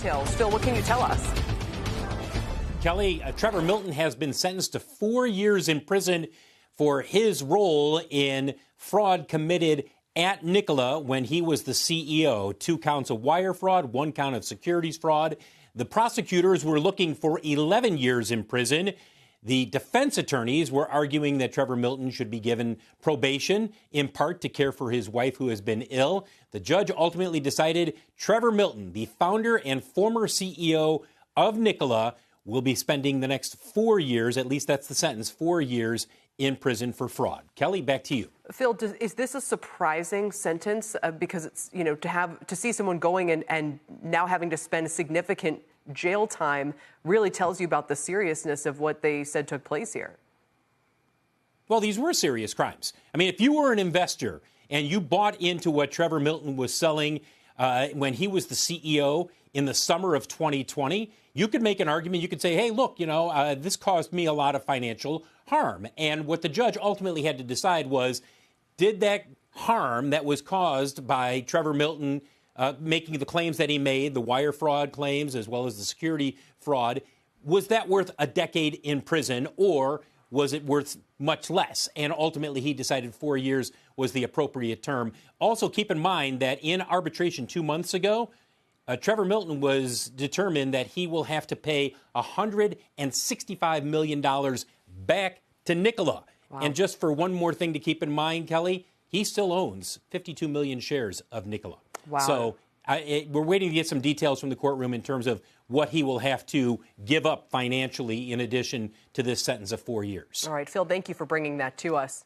details. Phil, what can you tell us? Kelly, Trevor Milton has been sentenced to 4 years in prison for his role in fraud committed at Nikola when he was the CEO. 2 counts of wire fraud, 1 count of securities fraud. The prosecutors were looking for 11 years in prison. The defense attorneys were arguing that Trevor Milton should be given probation, in part to care for his wife who has been ill. The judge ultimately decided Trevor Milton, the founder and former CEO of Nikola, will be spending the next 4 years, at least that's the sentence, 4 years in prison for fraud. Kelly, back to you. Phil, is this a surprising sentence? Because it's, to see someone going and now having to spend significant jail time really tells you about the seriousness of what they said took place here. Well, these were serious crimes. I mean, if you were an investor and you bought into what Trevor Milton was selling when he was the CEO in the summer of 2020, you could make an argument. You could say, hey, look, this caused me a lot of financial harm. And what the judge ultimately had to decide was, did that harm that was caused by Trevor Milton making the claims that he made, the wire fraud claims as well as the security fraud, was that worth a decade in prison, or was it worth much less? And ultimately, he decided 4 years was the appropriate term. Also, keep in mind that in arbitration 2 months ago, Trevor Milton was determined that he will have to pay $165 million back to Nikola. Wow. And just for one more thing to keep in mind, Kelly, he still owns 52 million shares of Nikola. Wow. So we're waiting to get some details from the courtroom in terms of what he will have to give up financially in addition to this sentence of 4 years. All right, Phil, thank you for bringing that to us.